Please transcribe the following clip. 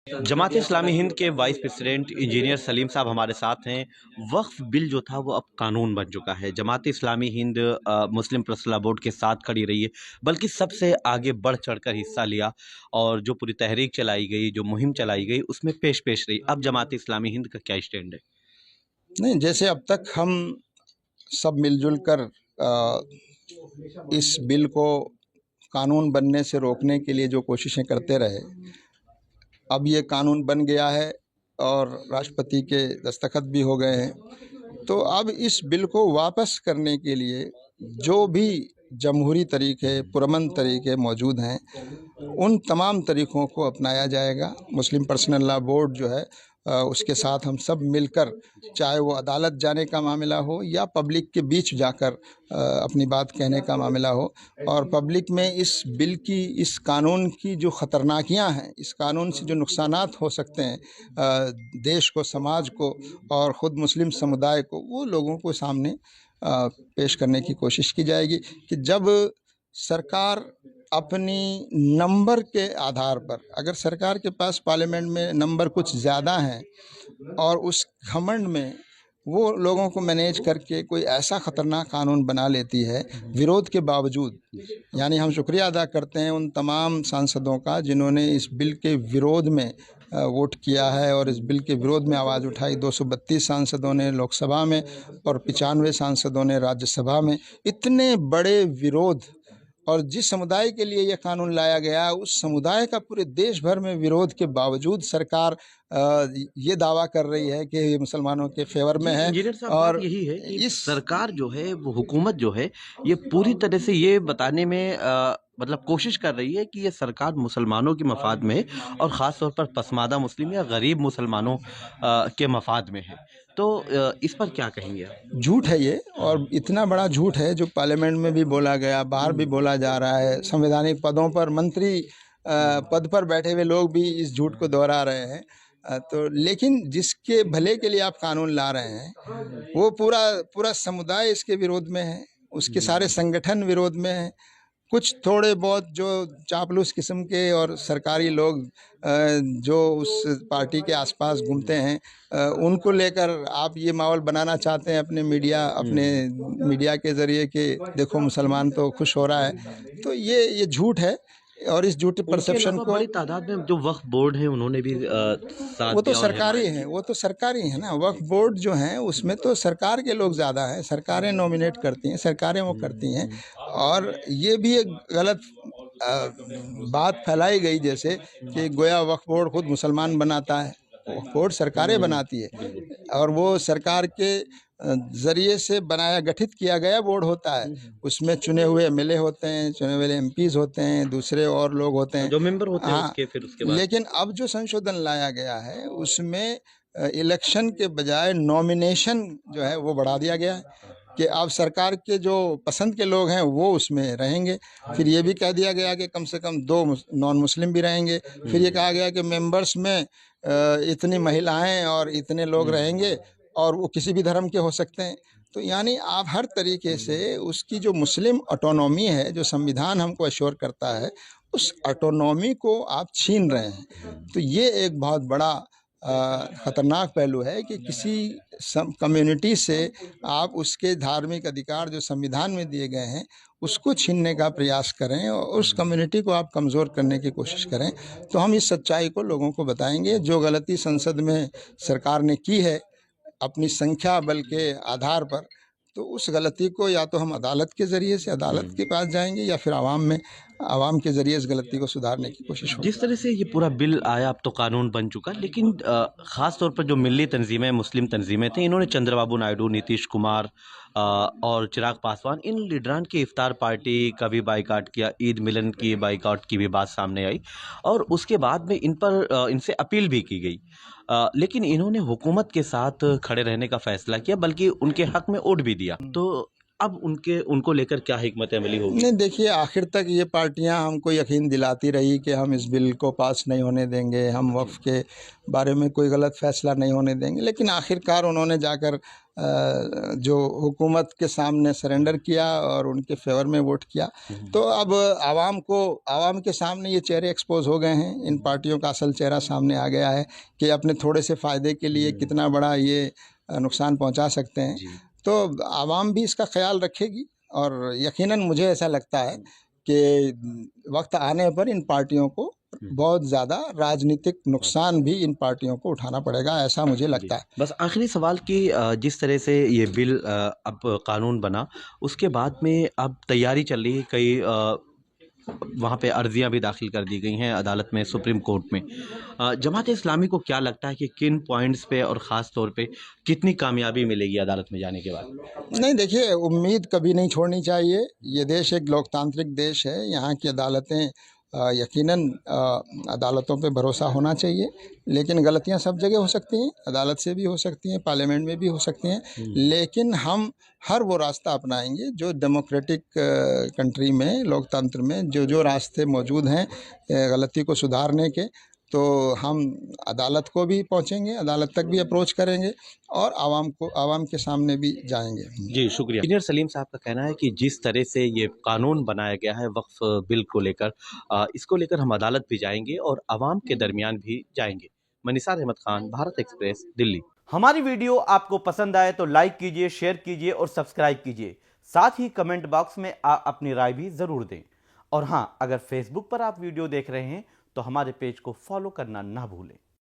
जमात इस्लामी हिंद के vice president engineer Salim साहब हमारे साथ हैं। वक्फ बिल जो था वो अब कानून बन चुका है। जमात इस्लामी हिंद मुस्लिम पर्सनल बोर्ड के साथ खड़ी रही है, बल्कि सबसे आगे बढ़ चढ़कर हिस्सा लिया और जो पूरी तहरीक चलाई गई, जो मुहिम चलाई गई, उसमें पेश पेश रही। अब जमात इस्लामी हिंद का क्या स्टैंड है? नहीं, जैसे अब तक हम सब मिलजुल कर इस बिल को कानून बनने से रोकने के लिए जो कोशिशें करते रहे, अब ये कानून बन गया है और राष्ट्रपति के दस्तखत भी हो गए हैं। तो अब इस बिल को वापस करने के लिए जो भी जमहूरी तरीके, पुरअमन तरीके मौजूद हैं, उन तमाम तरीक़ों को अपनाया जाएगा। मुस्लिम पर्सनल लॉ बोर्ड जो है उसके साथ हम सब मिलकर, चाहे वो अदालत जाने का मामला हो या पब्लिक के बीच जाकर अपनी बात कहने का मामला हो, और पब्लिक में इस बिल की, इस कानून की जो ख़तरनाकियाँ हैं, इस कानून से जो नुकसानात हो सकते हैं देश को, समाज को और ख़ुद मुस्लिम समुदाय को, वो लोगों को सामने पेश करने की कोशिश की जाएगी कि जब सरकार अपनी नंबर के आधार पर, अगर सरकार के पास पार्लियामेंट में नंबर कुछ ज़्यादा हैं और उस घमंड में वो लोगों को मैनेज करके कोई ऐसा ख़तरनाक कानून बना लेती है विरोध के बावजूद, यानी हम शुक्रिया अदा करते हैं उन तमाम सांसदों का जिन्होंने इस बिल के विरोध में वोट किया है और इस बिल के विरोध में आवाज़ उठाई। 232 सांसदों ने लोकसभा में और 95 सांसदों ने राज्यसभा में। इतने बड़े विरोध, और जिस समुदाय के लिए यह कानून लाया गया, उस समुदाय का पूरे देश भर में विरोध के बावजूद सरकार ये दावा कर रही है कि ये मुसलमानों के फेवर में है। इंजीनियर साहब, और बात यही है कि इस सरकार जो है, वो हुकूमत जो है, ये पूरी तरह से ये बताने में मतलब कोशिश कर रही है कि ये सरकार मुसलमानों के मफाद में है और ख़ास तौर पर पसमादा मुस्लिम या गरीब मुसलमानों के मफाद में है। तो इस पर क्या कहेंगे आप? झूठ है ये, और इतना बड़ा झूठ है जो पार्लियामेंट में भी बोला गया, बाहर भी बोला जा रहा है। संवैधानिक पदों पर मंत्री पद पर बैठे हुए लोग भी इस झूठ को दोहरा रहे हैं। तो लेकिन जिसके भले के लिए आप कानून ला रहे हैं, वो पूरा पूरा समुदाय इसके विरोध में है, उसके सारे संगठन विरोध में हैं। कुछ थोड़े बहुत जो चापलूस किस्म के और सरकारी लोग जो उस पार्टी के आसपास घूमते हैं, उनको लेकर आप ये माहौल बनाना चाहते हैं अपने मीडिया के ज़रिए कि देखो मुसलमान तो खुश हो रहा है। तो ये झूठ है, और इस झूठे परसेप्शन को बड़ी तादाद में जो वक्फ बोर्ड है उन्होंने भी साथ वो तो दिया और सरकारी हिमायत हैं, की। वो तो सरकारी हैं ना। वक्फ बोर्ड जो हैं उसमें तो सरकार के लोग ज़्यादा हैं, सरकारें नॉमिनेट करती हैं, सरकारें वो करती हैं। और ये भी एक गलत बात फैलाई गई जैसे कि गोया वक्फ बोर्ड खुद मुसलमान बनाता है। वक्फ बोर्ड सरकारें बनाती है और वो सरकार के ज़रिए से बनाया, गठित किया गया बोर्ड होता है। उसमें चुने हुए एमएलए होते हैं, चुने हुए एमपीज़ होते हैं, दूसरे और लोग होते हैं जो मेंबर होते हैं हाँ। उसके बाद लेकिन अब जो संशोधन लाया गया है उसमें इलेक्शन के बजाय नॉमिनेशन जो है वो बढ़ा दिया गया है कि अब सरकार के जो पसंद के लोग हैं वो उसमें रहेंगे। फिर ये भी कह दिया गया कि कम से कम 2 नॉन मुस्लिम भी रहेंगे। फिर ये कहा गया कि मेंबर्स में इतनी महिलाएं और इतने लोग रहेंगे और वो किसी भी धर्म के हो सकते हैं। तो यानी आप हर तरीके से उसकी जो मुस्लिम ऑटोनॉमी है, जो संविधान हमको अश्योर करता है, उस ऑटोनॉमी को आप छीन रहे हैं। तो ये एक बहुत बड़ा ख़तरनाक पहलू है कि किसी कम्युनिटी से आप उसके धार्मिक अधिकार जो संविधान में दिए गए हैं उसको छीनने का प्रयास करें और उस कम्युनिटी को आप कमज़ोर करने की कोशिश करें। तो हम इस सच्चाई को लोगों को बताएंगे। जो गलती संसद में सरकार ने की है अपनी संख्या बल के आधार पर, तो उस गलती को या तो हम अदालत के ज़रिए से अदालत के पास जाएंगे या फिर आवाम के ज़रिए इस गलती को सुधारने की कोशिश होगी। जिस तरह से ये पूरा बिल आया, अब तो कानून बन चुका, लेकिन ख़ास तौर पर जो मिली तंजीमें, मुस्लिम तंजीमें थीं, इन्होंने चंद्रबाबू नायडू, नीतीश कुमार और चिराग पासवान, इन लीडरान की इफ्तार पार्टी का भी बाइकाट किया। ईद मिलन की बाइकाट की भी बात सामने आई और उसके बाद में इन पर इनसे अपील भी की गई। लेकिन इन्होंने हुकूमत के साथ खड़े रहने का फ़ैसला किया, बल्कि उनके हक़ में वोट भी दिया। तो अब उनको लेकर क्या हिकमत अमली होगी? नहीं, देखिए, आखिर तक ये पार्टियां हमको यकीन दिलाती रही कि हम इस बिल को पास नहीं होने देंगे, हम वक्फ के बारे में कोई गलत फ़ैसला नहीं होने देंगे। लेकिन आखिरकार उन्होंने जाकर जो हुकूमत के सामने सरेंडर किया और उनके फेवर में वोट किया। तो अब आवाम के सामने ये चेहरे एक्सपोज हो गए हैं, इन पार्टियों का असल चेहरा सामने आ गया है कि अपने थोड़े से फ़ायदे के लिए कितना बड़ा ये नुकसान पहुंचा सकते हैं। तो आवाम भी इसका ख्याल रखेगी और यकीनन मुझे ऐसा लगता है कि वक्त आने पर इन पार्टियों को बहुत ज़्यादा राजनीतिक नुकसान भी इन पार्टियों को उठाना पड़ेगा, ऐसा मुझे लगता है। बस आखिरी सवाल कि जिस तरह से ये बिल अब कानून बना, उसके बाद में अब तैयारी चल रही है, कई वहाँ पे अर्जियां भी दाखिल कर दी गई हैं अदालत में, सुप्रीम कोर्ट में। जमात इस्लामी को क्या लगता है कि किन पॉइंट्स पे और ख़ास तौर पे कितनी कामयाबी मिलेगी अदालत में जाने के बाद? नहीं, देखिए, उम्मीद कभी नहीं छोड़नी चाहिए। ये देश एक लोकतांत्रिक देश है, यहाँ की अदालतें यकीनन अदालतों पे भरोसा होना चाहिए, लेकिन गलतियाँ सब जगह हो सकती हैं, अदालत से भी हो सकती हैं, पार्लियामेंट में भी हो सकती हैं। लेकिन हम हर वो रास्ता अपनाएंगे जो डेमोक्रेटिक कंट्री में, लोकतंत्र में जो रास्ते मौजूद हैं गलती को सुधारने के, तो हम अदालत को भी पहुंचेंगे, अदालत तक भी अप्रोच करेंगे और आवाम के सामने भी जाएंगे। जी, शुक्रिया। इंजीनियर सलीम साहब का कहना है कि जिस तरह से ये कानून बनाया गया है वक्फ बिल को लेकर, इसको लेकर हम अदालत भी जाएंगे और आवाम के दरमियान भी जाएंगे। मैं निसार अहमद खान, भारत एक्सप्रेस, दिल्ली। हमारी वीडियो आपको पसंद आए तो लाइक कीजिए, शेयर कीजिए और सब्सक्राइब कीजिए। साथ ही कमेंट बॉक्स में अपनी राय भी जरूर दें। और हां, अगर फेसबुक पर आप वीडियो देख रहे हैं तो हमारे पेज को फॉलो करना ना भूलें।